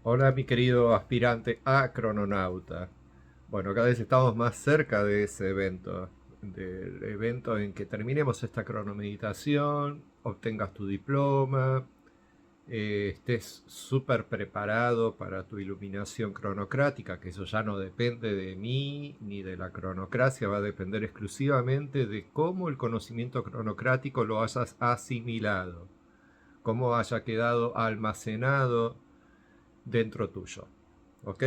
Hola, mi querido aspirante a crononauta. Bueno, cada vez estamos más cerca de ese evento, del evento en que terminemos esta cronomeditación, obtengas tu diploma, estés súper preparado para tu iluminación cronocrática, que eso ya no depende de mí ni de la cronocracia, va a depender exclusivamente de cómo el conocimiento cronocrático lo hayas asimilado, cómo haya quedado almacenado dentro tuyo. ¿Ok?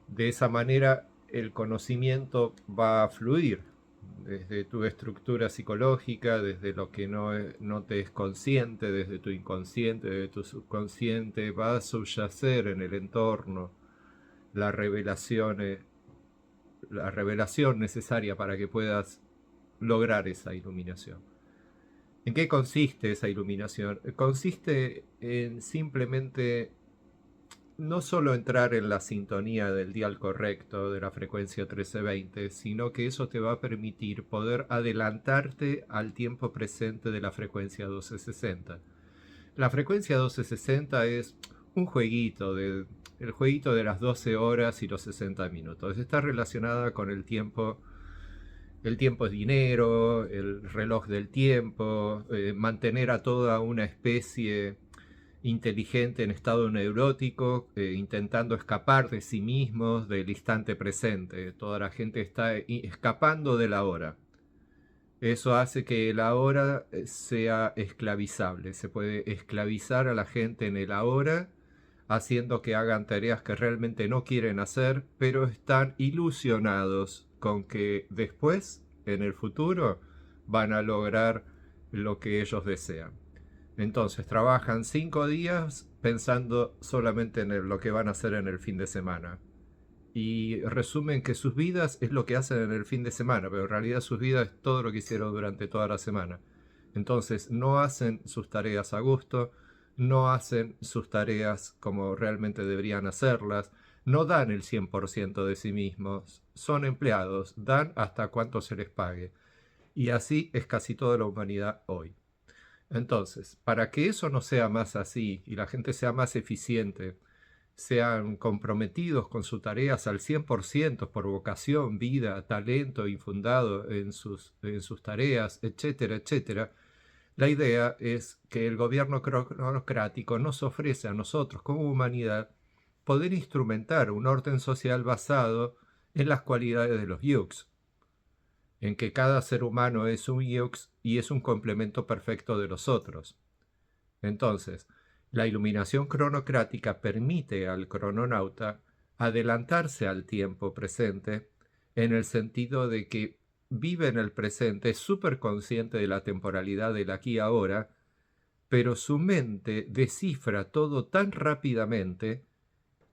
De esa manera el conocimiento va a fluir desde tu estructura psicológica, desde lo que no te es consciente, desde tu inconsciente, desde tu subconsciente, va a subyacer en el entorno la revelación, la revelación necesaria para que puedas lograr esa iluminación. ¿En qué consiste esa iluminación? Consiste en simplemente no solo entrar en la sintonía del dial correcto de la frecuencia 1320, sino que eso te va a permitir poder adelantarte al tiempo presente de la frecuencia 1260. La frecuencia 1260 es un jueguito, el jueguito de las 12 horas y los 60 minutos. Está relacionada con el tiempo. El tiempo es dinero, el reloj del tiempo, mantener a toda una especie inteligente en estado neurótico, intentando escapar de sí mismos, del instante presente. Toda la gente está escapando de la hora. Eso hace que la hora sea esclavizable. Se puede esclavizar a la gente en el ahora, haciendo que hagan tareas que realmente no quieren hacer, pero están ilusionados con que después, en el futuro, van a lograr lo que ellos desean. Entonces trabajan 5 días pensando solamente en lo que van a hacer en el fin de semana. Y resumen que sus vidas es lo que hacen en el fin de semana, pero en realidad sus vidas es todo lo que hicieron durante toda la semana. Entonces no hacen sus tareas a gusto, no hacen sus tareas como realmente deberían hacerlas, no dan el 100% de sí mismos, son empleados, dan hasta cuanto se les pague. Y así es casi toda la humanidad hoy. Entonces, para que eso no sea más así y la gente sea más eficiente, sean comprometidos con sus tareas al 100% por vocación, vida, talento infundado en sus tareas, etcétera, etcétera, la idea es que el gobierno cronocrático nos ofrece a nosotros como humanidad poder instrumentar un orden social basado en las cualidades de los yux, en que cada ser humano es un yux y es un complemento perfecto de los otros. Entonces, la iluminación cronocrática permite al crononauta adelantarse al tiempo presente en el sentido de que vive en el presente, es súper consciente de la temporalidad del aquí y ahora, pero su mente descifra todo tan rápidamente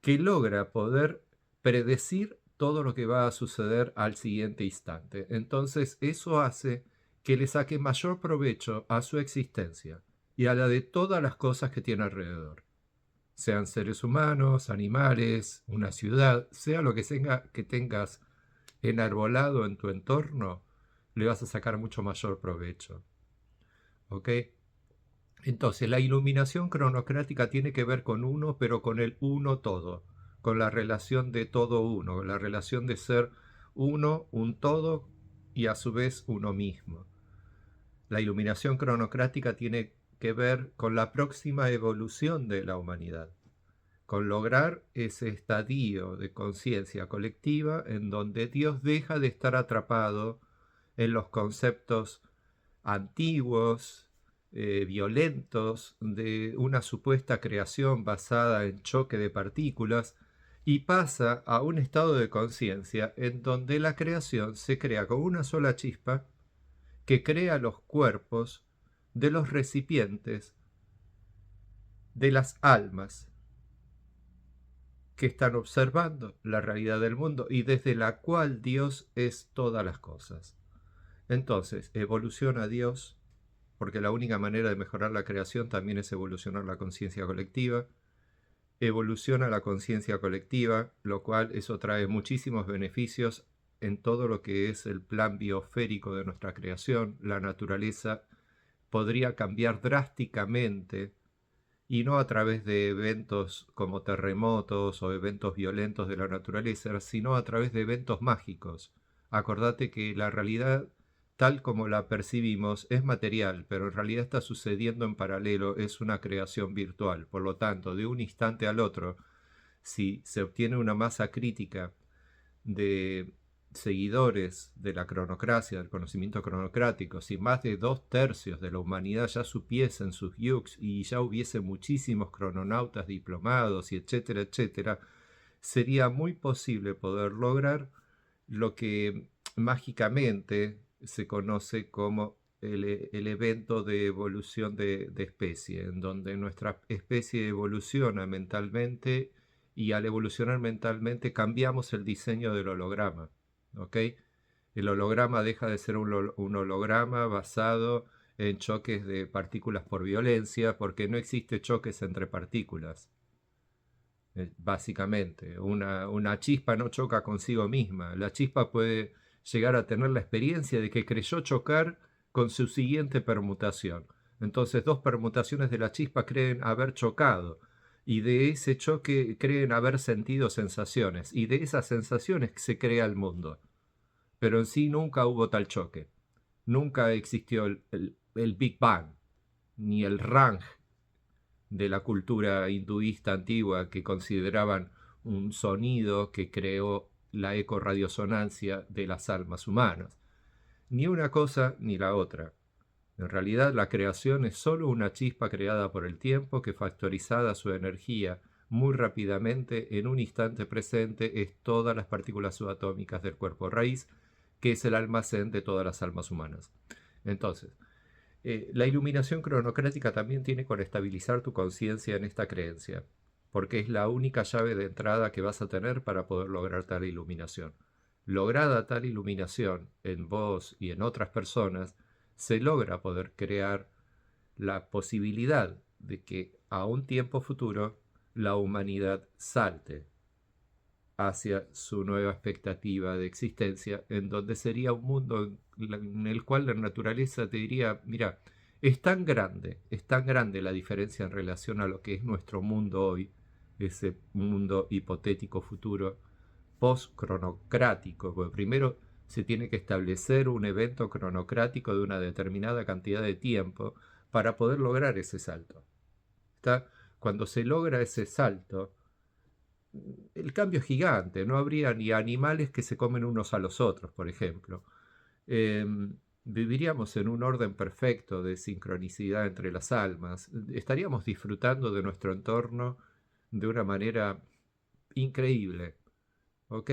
que logra poder predecir todo lo que va a suceder al siguiente instante. Entonces eso hace que le saque mayor provecho a su existencia y a la de todas las cosas que tiene alrededor. Sean seres humanos, animales, una ciudad, sea lo que tengas enarbolado en tu entorno, le vas a sacar mucho mayor provecho. ¿Ok? Entonces, la iluminación cronocrática tiene que ver con uno, pero con el uno todo, con la relación de todo uno, la relación de ser uno, un todo y a su vez uno mismo. La iluminación cronocrática tiene que ver con la próxima evolución de la humanidad, con lograr ese estadio de conciencia colectiva en donde Dios deja de estar atrapado en los conceptos antiguos, violentos, de una supuesta creación basada en choque de partículas, y pasa a un estado de conciencia en donde la creación se crea con una sola chispa que crea los cuerpos de los recipientes de las almas que están observando la realidad del mundo y desde la cual Dios es todas las cosas. Entonces, evoluciona Dios, porque la única manera de mejorar la creación también es evolucionar la conciencia colectiva. Evoluciona la conciencia colectiva, lo cual eso trae muchísimos beneficios en todo lo que es el plan biosférico de nuestra creación. La naturaleza podría cambiar drásticamente y no a través de eventos como terremotos o eventos violentos de la naturaleza, sino a través de eventos mágicos. Acordate que la realidad, tal como la percibimos, es material, pero en realidad está sucediendo en paralelo, es una creación virtual. Por lo tanto, de un instante al otro, si se obtiene una masa crítica de seguidores de la cronocracia, del conocimiento cronocrático, si más de 2/3 de la humanidad ya supiesen sus yux y ya hubiese muchísimos crononautas diplomados y etcétera, etcétera, sería muy posible poder lograr lo que mágicamente se conoce como el evento de evolución de especie, en donde nuestra especie evoluciona mentalmente y al evolucionar mentalmente cambiamos el diseño del holograma. ¿Ok? El holograma deja de ser un holograma basado en choques de partículas por violencia, porque no existe choques entre partículas. Básicamente, una chispa no choca consigo misma. La chispa puede llegar a tener la experiencia de que creyó chocar con su siguiente permutación. Entonces, dos permutaciones de la chispa creen haber chocado y de ese choque creen haber sentido sensaciones y de esas sensaciones se crea el mundo. Pero en sí nunca hubo tal choque. Nunca existió el Big Bang, ni el Rang de la cultura hinduista antigua que consideraban un sonido que creó la ecorradiosonancia de las almas humanas. Ni una cosa ni la otra. En realidad la creación es solo una chispa creada por el tiempo que factorizada su energía muy rápidamente en un instante presente es todas las partículas subatómicas del cuerpo raíz, que es el almacén de todas las almas humanas. Entonces, la iluminación cronocrática también tiene con estabilizar tu conciencia en esta creencia, porque es la única llave de entrada que vas a tener para poder lograr tal iluminación. Lograda tal iluminación en vos y en otras personas, se logra poder crear la posibilidad de que a un tiempo futuro la humanidad salte hacia su nueva expectativa de existencia, en donde sería un mundo en el cual la naturaleza te diría, mira, es tan grande la diferencia en relación a lo que es nuestro mundo hoy, ese mundo hipotético futuro post-cronocrático, porque primero se tiene que establecer un evento cronocrático de una determinada cantidad de tiempo para poder lograr ese salto. ¿Está? Cuando se logra ese salto, el cambio es gigante, no habría ni animales que se comen unos a los otros, por ejemplo. Eh, Viviríamos en un orden perfecto de sincronicidad entre las almas, estaríamos disfrutando de nuestro entorno de una manera increíble, ¿ok?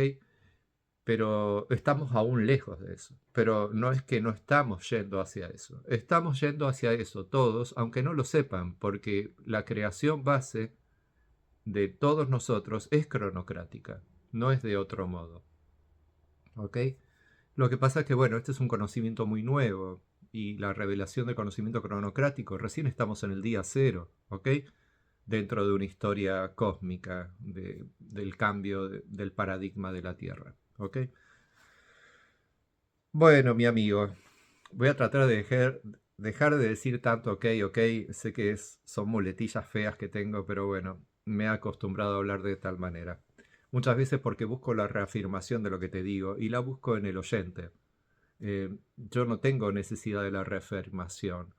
Pero estamos aún lejos de eso. Pero no es que no estamos yendo hacia eso. Estamos yendo hacia eso todos, aunque no lo sepan, porque la creación base de todos nosotros es cronocrática, no es de otro modo. ¿Ok? Lo que pasa es que, bueno, este es un conocimiento muy nuevo y la revelación del conocimiento cronocrático, recién estamos en el día cero, ¿ok? Dentro de una historia cósmica del cambio del paradigma de la Tierra, ¿ok? Bueno, mi amigo, voy a tratar de dejar de decir tanto ok, ok. Sé que son muletillas feas que tengo, pero bueno, me he acostumbrado a hablar de tal manera. Muchas veces porque busco la reafirmación de lo que te digo y la busco en el oyente. Yo no tengo necesidad de la reafirmación,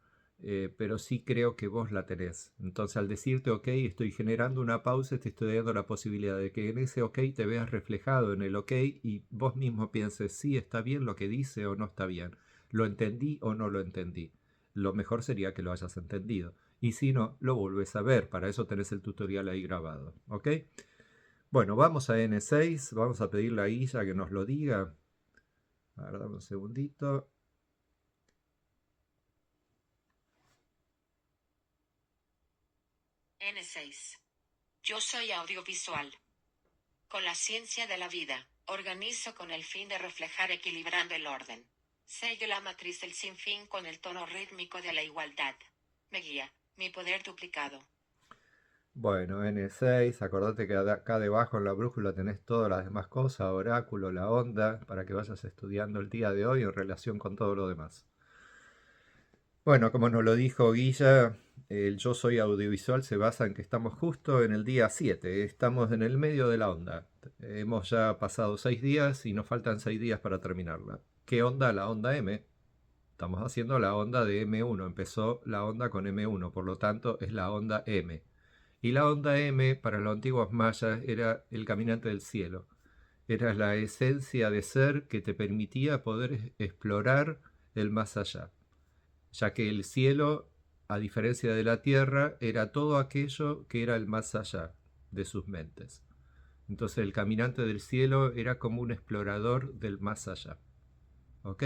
pero sí creo que vos la tenés. Entonces al decirte ok, estoy generando una pausa, te estoy dando la posibilidad de que en ese ok te veas reflejado en el ok y vos mismo pienses si está bien lo que dice o no está bien. ¿Lo entendí o no lo entendí? Lo mejor sería que lo hayas entendido. Y si no, lo vuelves a ver. Para eso tenés el tutorial ahí grabado. ¿Ok? Bueno, vamos a N6. Vamos a pedirle a Guilla que nos lo diga. A ver, dame un segundito. N6. Yo soy audiovisual. Con la ciencia de la vida, organizo con el fin de reflejar equilibrando el orden. Sello la matriz del sinfín con el tono rítmico de la igualdad. Me guía, mi poder duplicado. Bueno, N6, acordate que acá debajo en la brújula tenés todas las demás cosas, oráculo, la onda, para que vayas estudiando el día de hoy en relación con todo lo demás. Bueno, como nos lo dijo Guilla, el yo soy audiovisual se basa en que estamos justo en el día 7, estamos en el medio de la onda. Hemos ya pasado 6 días y nos faltan 6 días para terminarla. ¿Qué onda? La onda M. Estamos haciendo la onda de M1, empezó la onda con M1, por lo tanto es la onda M. Y la onda M para los antiguos mayas era el caminante del cielo. Era la esencia de ser que te permitía poder explorar el más allá, ya que el cielo, a diferencia de la tierra, era todo aquello que era el más allá de sus mentes. Entonces el caminante del cielo era como un explorador del más allá. ¿Ok?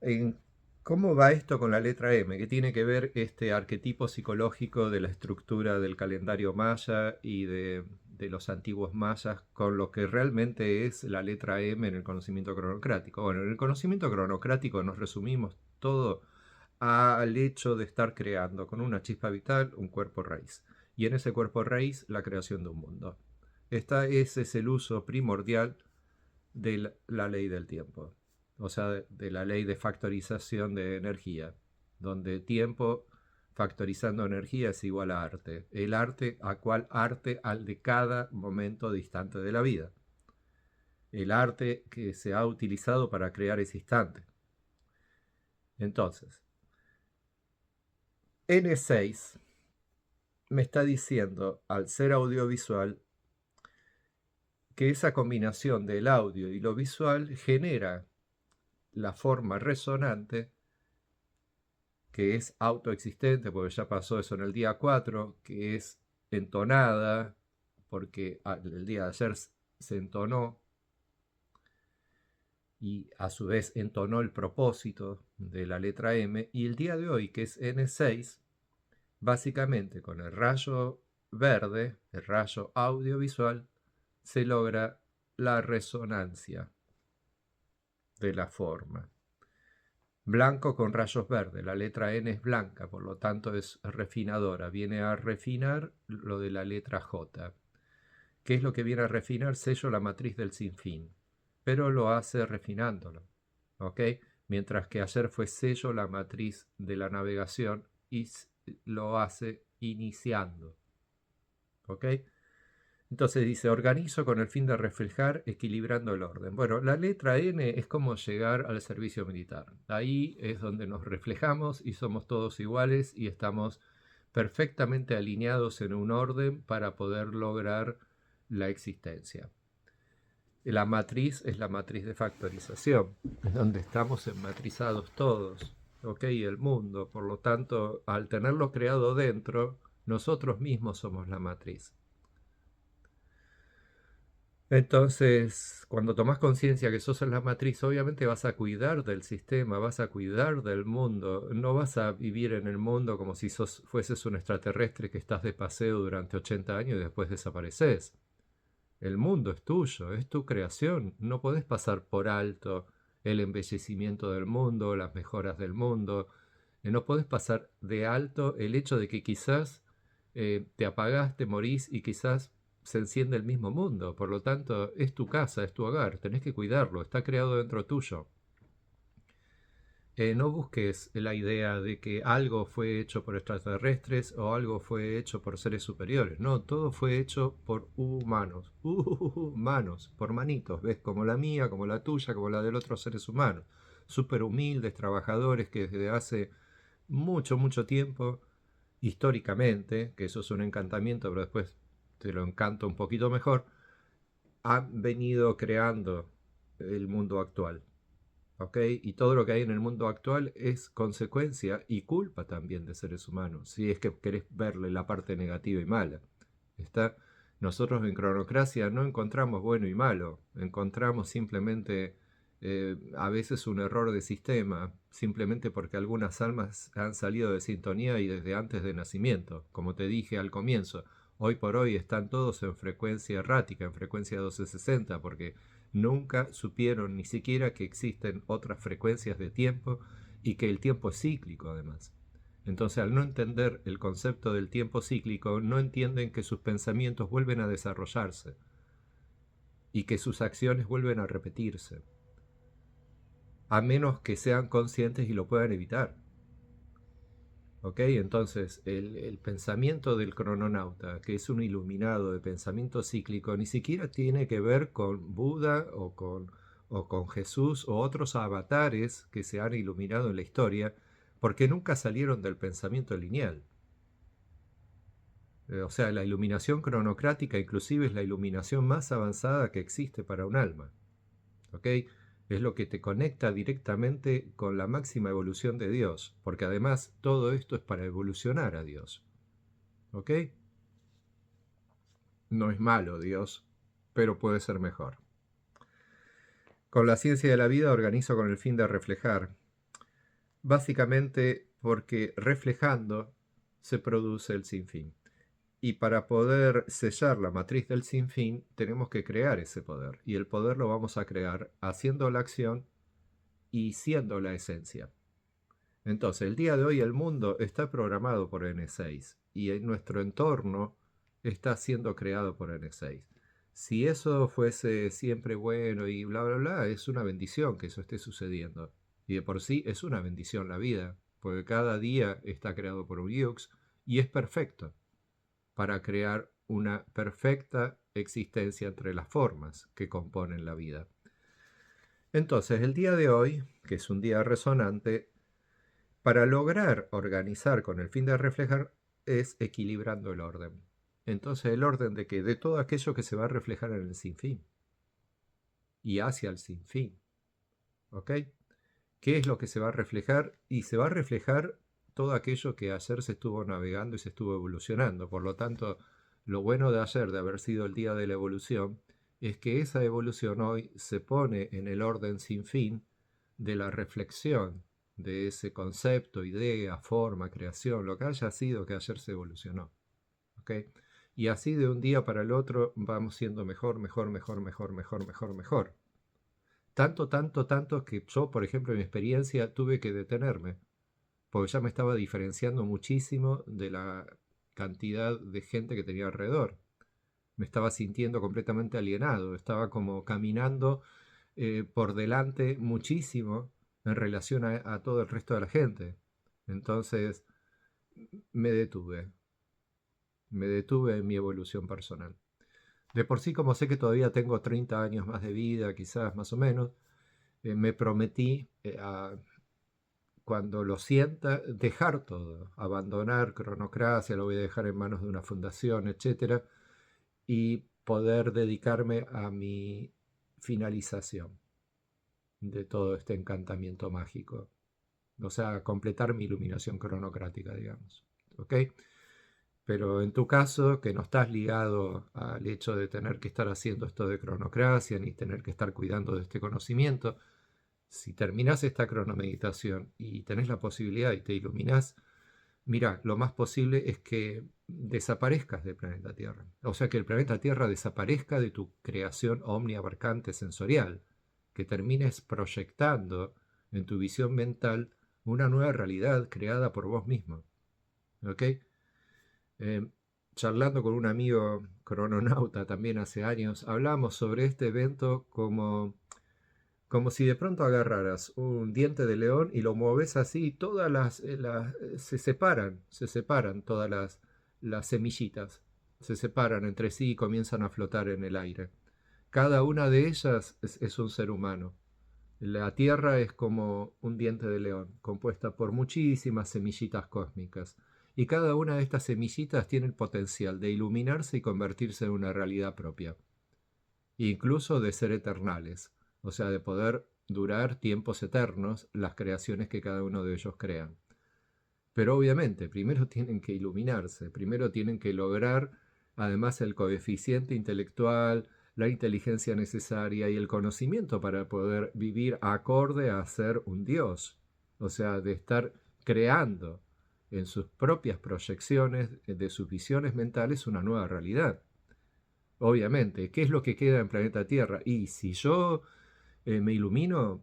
En ¿Cómo va esto con la letra M? ¿Qué tiene que ver este arquetipo psicológico de la estructura del calendario maya y de los antiguos mayas con lo que realmente es la letra M en el conocimiento cronocrático? Bueno, en el conocimiento cronocrático nos resumimos todo al hecho de estar creando con una chispa vital un cuerpo raíz. Y en ese cuerpo raíz la creación de un mundo. Ese es el uso primordial de la ley del tiempo, o sea, de la ley de factorización de energía, donde tiempo factorizando energía es igual a arte. El arte, ¿a cuál arte? Al de cada momento distante de la vida. El arte que se ha utilizado para crear ese instante. Entonces, N6 me está diciendo, al ser audiovisual, que esa combinación del audio y lo visual genera la forma resonante que es autoexistente, porque ya pasó eso en el día 4, que es entonada, porque el día de ayer se entonó y a su vez entonó el propósito de la letra M, y el día de hoy, que es N6, básicamente con el rayo verde, el rayo audiovisual, se logra la resonancia de la forma. Blanco con rayos verdes, la letra N es blanca, por lo tanto es refinadora, viene a refinar lo de la letra J. ¿Qué es lo que viene a refinar? Sello la matriz del sinfín, pero lo hace refinándolo, ¿ok? Mientras que ayer fue sello la matriz de la navegación y lo hace iniciando, ¿ok? Entonces dice, organizo con el fin de reflejar, equilibrando el orden. Bueno, la letra N es como llegar al servicio militar. Ahí es donde nos reflejamos y somos todos iguales y estamos perfectamente alineados en un orden para poder lograr la existencia. La matriz es la matriz de factorización, es donde estamos enmatrizados todos, ¿ok? El mundo. Por lo tanto, al tenerlo creado dentro, nosotros mismos somos la matriz. Entonces, cuando tomas conciencia que sos en la matriz, obviamente vas a cuidar del sistema, vas a cuidar del mundo, no vas a vivir en el mundo como si fueses un extraterrestre que estás de paseo durante 80 años y después desapareces. El mundo es tuyo, es tu creación, no podés pasar por alto el embellecimiento del mundo, las mejoras del mundo, no podés pasar de alto el hecho de que quizás te apagás, te morís y quizás se enciende el mismo mundo. Por lo tanto, es tu casa, es tu hogar, tenés que cuidarlo, está creado dentro tuyo. No busques la idea de que algo fue hecho por extraterrestres o algo fue hecho por seres superiores. No, todo fue hecho por humanos. Humanos, por manitos, ¿ves? Como la mía, como la tuya, como la de los otros seres humanos. Súper humildes, trabajadores que desde hace mucho, mucho tiempo, históricamente, que eso es un encantamiento, pero después te lo encanto un poquito mejor, han venido creando el mundo actual. ¿Ok? Y todo lo que hay en el mundo actual es consecuencia y culpa también de seres humanos, si es que querés verle la parte negativa y mala. ¿Está? Nosotros en Cronocracia no encontramos bueno y malo, encontramos simplemente a veces un error de sistema, simplemente porque algunas almas han salido de sintonía y desde antes de nacimiento. Como te dije al comienzo, hoy por hoy están todos en frecuencia errática, en frecuencia 1260, porque nunca supieron ni siquiera que existen otras frecuencias de tiempo y que el tiempo es cíclico además. Entonces, al no entender el concepto del tiempo cíclico, no entienden que sus pensamientos vuelven a desarrollarse y que sus acciones vuelven a repetirse, a menos que sean conscientes y lo puedan evitar. ¿Ok? Entonces, el pensamiento del crononauta, que es un iluminado de pensamiento cíclico, ni siquiera tiene que ver con Buda o con Jesús o otros avatares que se han iluminado en la historia, porque nunca salieron del pensamiento lineal. O sea, la iluminación cronocrática inclusive es la iluminación más avanzada que existe para un alma. ¿Ok? Es lo que te conecta directamente con la máxima evolución de Dios, porque además todo esto es para evolucionar a Dios. ¿Ok? No es malo Dios, pero puede ser mejor. Con la ciencia de la vida organizo con el fin de reflejar. Básicamente porque reflejando se produce el sinfín. Y para poder sellar la matriz del sinfín tenemos que crear ese poder. Y el poder lo vamos a crear haciendo la acción y siendo la esencia. Entonces, el día de hoy el mundo está programado por N6 y en nuestro entorno está siendo creado por N6. Si eso fuese siempre bueno y bla, bla, bla, es una bendición que eso esté sucediendo. Y de por sí es una bendición la vida, porque cada día está creado por un Yux y es perfecto para crear una perfecta existencia entre las formas que componen la vida. Entonces, el día de hoy, que es un día resonante, para lograr organizar con el fin de reflejar es equilibrando el orden. Entonces, ¿el orden de qué? De todo aquello que se va a reflejar en el sinfín y hacia el sinfín. ¿Ok? ¿Qué es lo que se va a reflejar? Y se va a reflejar todo aquello que ayer se estuvo navegando y se estuvo evolucionando. Por lo tanto, lo bueno de ayer, de haber sido el día de la evolución, es que esa evolución hoy se pone en el orden sin fin de la reflexión de ese concepto, idea, forma, creación, lo que haya sido que ayer se evolucionó. ¿Ok? Y así de un día para el otro vamos siendo mejor, mejor, mejor, mejor, mejor, mejor, mejor. Tanto, tanto, tanto que yo, por ejemplo, en mi experiencia tuve que detenerme, porque ya me estaba diferenciando muchísimo de la cantidad de gente que tenía alrededor. Me estaba sintiendo completamente alienado, estaba como caminando por delante muchísimo en relación a todo el resto de la gente. Entonces me detuve en mi evolución personal. De por sí, como sé que todavía tengo 30 años más de vida, quizás más o menos, me prometí cuando lo sienta, dejar todo, abandonar Cronocracia, lo voy a dejar en manos de una fundación, etcétera, y poder dedicarme a mi finalización de todo este encantamiento mágico. O sea, completar mi iluminación cronocrática, digamos. ¿Ok? Pero en tu caso, que no estás ligado al hecho de tener que estar haciendo esto de cronocracia, ni tener que estar cuidando de este conocimiento, si terminás esta cronomeditación y tenés la posibilidad y te iluminás, mira, lo más posible es que desaparezcas del planeta Tierra. O sea, que el planeta Tierra desaparezca de tu creación omniabarcante sensorial, que termines proyectando en tu visión mental una nueva realidad creada por vos mismo. ¿Ok? Eh, Charlando con un amigo crononauta también hace años, hablamos sobre este evento como si de pronto agarraras un diente de león y lo mueves así y todas se separan todas las semillitas, se separan entre sí y comienzan a flotar en el aire. Cada una de ellas es un ser humano. La Tierra es como un diente de león, compuesta por muchísimas semillitas cósmicas. Y cada una de estas semillitas tiene el potencial de iluminarse y convertirse en una realidad propia, incluso de ser eternales, o sea, de poder durar tiempos eternos las creaciones que cada uno de ellos crean. Pero obviamente, primero tienen que iluminarse, primero tienen que lograr además el coeficiente intelectual, la inteligencia necesaria y el conocimiento para poder vivir acorde a ser un Dios, o sea, de estar creando en sus propias proyecciones de sus visiones mentales una nueva realidad. Obviamente, ¿qué es lo que queda en planeta Tierra? Y si yo me ilumino,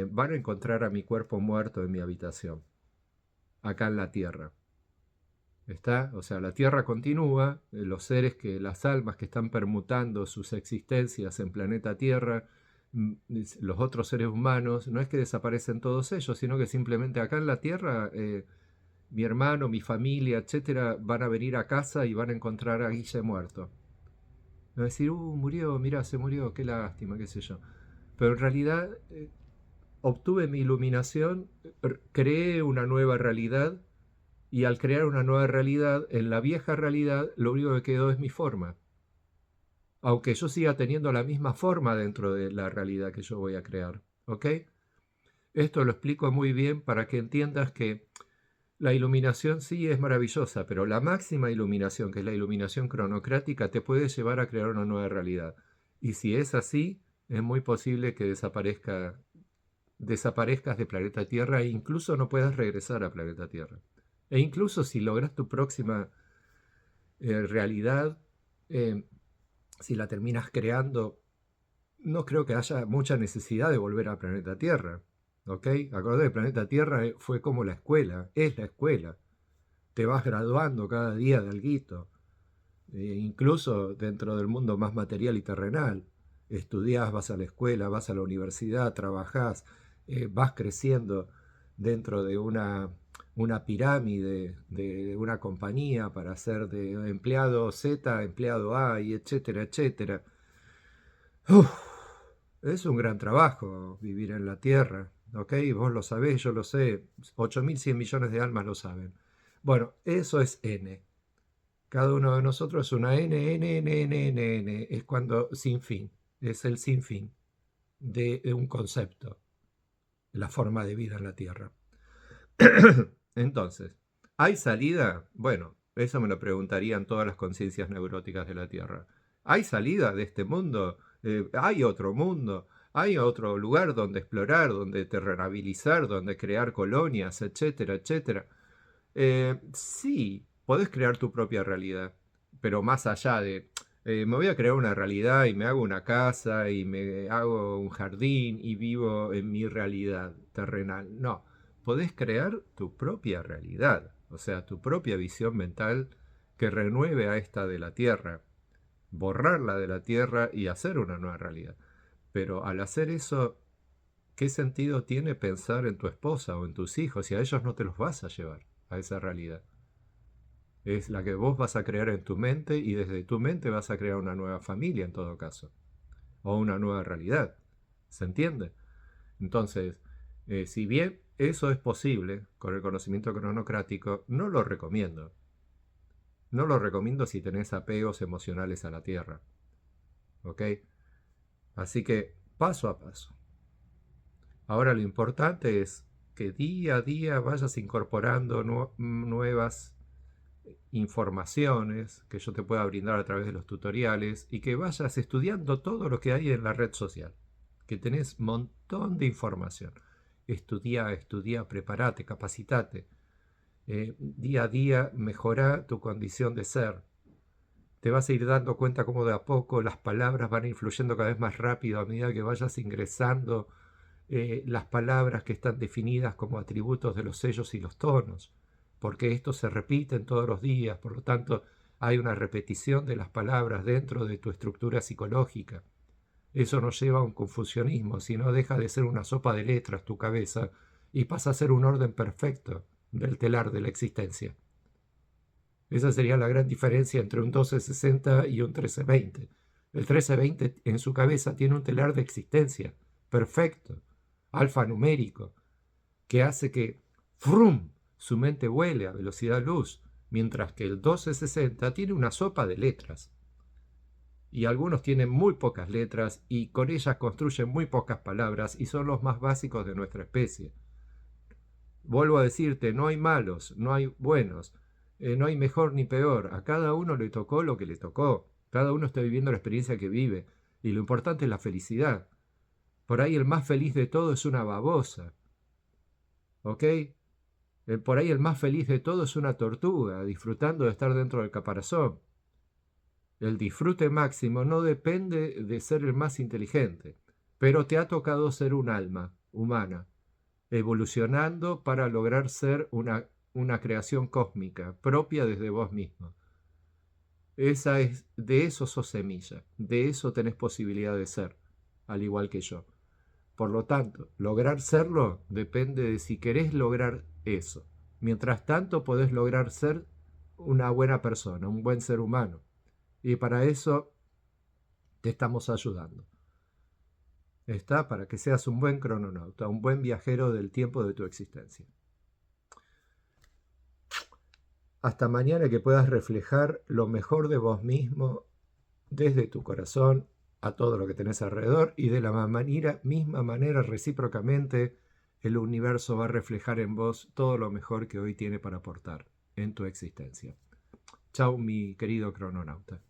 van a encontrar a mi cuerpo muerto en mi habitación, acá en la Tierra. ¿Está? O sea, la Tierra continúa, los seres las almas que están permutando sus existencias en planeta Tierra, los otros seres humanos, no es que desaparecen todos ellos, sino que simplemente acá en la Tierra mi hermano, mi familia, etcétera, van a venir a casa y van a encontrar a Guille muerto. Va a decir, murió, mirá, se murió, qué lástima, qué sé yo. Pero en realidad obtuve mi iluminación, creé una nueva realidad y al crear una nueva realidad, en la vieja realidad lo único que quedó es mi forma. Aunque yo siga teniendo la misma forma dentro de la realidad que yo voy a crear. ¿Ok? Esto lo explico muy bien para que entiendas que la iluminación sí es maravillosa, pero la máxima iluminación, que es la iluminación cronocrática, te puede llevar a crear una nueva realidad. Y si es así, es muy posible que desaparezcas de planeta Tierra e incluso no puedas regresar a planeta Tierra. E incluso si logras tu próxima realidad, eh, si la terminas creando, no creo que haya mucha necesidad de volver al planeta Tierra. ¿Ok? Acordate, el planeta Tierra fue como la escuela, es la escuela. Te vas graduando cada día de alguito, incluso dentro del mundo más material y terrenal. Estudiás, vas a la escuela, vas a la universidad, trabajás, vas creciendo dentro de una pirámide de una compañía para ser de empleado Z, empleado A, y etcétera, etcétera. Uf, es un gran trabajo vivir en la Tierra, ¿ok? Vos lo sabés, yo lo sé, 8.100 millones de almas lo saben. Bueno, eso es N. Cada uno de nosotros es una N. Es cuando sin fin, es el sin fin de un concepto, la forma de vida en la Tierra. Entonces, ¿hay salida? Bueno, eso me lo preguntarían todas las conciencias neuróticas de la Tierra. ¿Hay salida de este mundo? ¿Hay otro mundo? ¿Hay otro lugar donde explorar, donde terrenabilizar, donde crear colonias, etcétera, etcétera? Sí, podés crear tu propia realidad, pero más allá de, me voy a crear una realidad y me hago una casa y me hago un jardín y vivo en mi realidad terrenal. No, podés crear tu propia realidad, o sea, tu propia visión mental que renueve a esta de la Tierra, borrarla de la Tierra y hacer una nueva realidad. Pero al hacer eso, ¿qué sentido tiene pensar en tu esposa o en tus hijos si a ellos no te los vas a llevar a esa realidad? Es la que vos vas a crear en tu mente y desde tu mente vas a crear una nueva familia en todo caso, o una nueva realidad. ¿Se entiende? Entonces, si bien eso es posible con el conocimiento cronocrático, no lo recomiendo. No lo recomiendo si tenés apegos emocionales a la Tierra. ¿Ok? Así que paso a paso. Ahora lo importante es que día a día vayas incorporando nuevas informaciones que yo te pueda brindar a través de los tutoriales y que vayas estudiando todo lo que hay en la red social, que tenés un montón de información. Estudia, prepárate, capacitate. Día a día mejora tu condición de ser. Te vas a ir dando cuenta cómo de a poco las palabras van influyendo cada vez más rápido a medida que vayas ingresando las palabras que están definidas como atributos de los sellos y los tonos, porque estos se repiten todos los días, por lo tanto hay una repetición de las palabras dentro de tu estructura psicológica. Eso no lleva a un confusionismo, sino deja de ser una sopa de letras tu cabeza y pasa a ser un orden perfecto del telar de la existencia. Esa sería la gran diferencia entre un 1260 y un 1320. El 1320 en su cabeza tiene un telar de existencia perfecto, alfanumérico, que hace que ¡frum! Su mente vuele a velocidad luz, mientras que el 1260 tiene una sopa de letras. Y algunos tienen muy pocas letras y con ellas construyen muy pocas palabras y son los más básicos de nuestra especie. Vuelvo a decirte, no hay malos, no hay buenos, no hay mejor ni peor. A cada uno le tocó lo que le tocó. Cada uno está viviendo la experiencia que vive. Y lo importante es la felicidad. Por ahí el más feliz de todo es una babosa. ¿Ok? Por ahí el más feliz de todo es una tortuga, disfrutando de estar dentro del caparazón. El disfrute máximo no depende de ser el más inteligente, pero te ha tocado ser un alma humana, evolucionando para lograr ser una creación cósmica propia desde vos mismo. De eso sos semilla, de eso tenés posibilidad de ser, al igual que yo. Por lo tanto, lograr serlo depende de si querés lograr eso. Mientras tanto, podés lograr ser una buena persona, un buen ser humano. Y para eso te estamos ayudando. Está para que seas un buen crononauta, un buen viajero del tiempo de tu existencia. Hasta mañana, que puedas reflejar lo mejor de vos mismo desde tu corazón a todo lo que tenés alrededor, y de la misma manera, recíprocamente, el universo va a reflejar en vos todo lo mejor que hoy tiene para aportar en tu existencia. Chau, mi querido crononauta.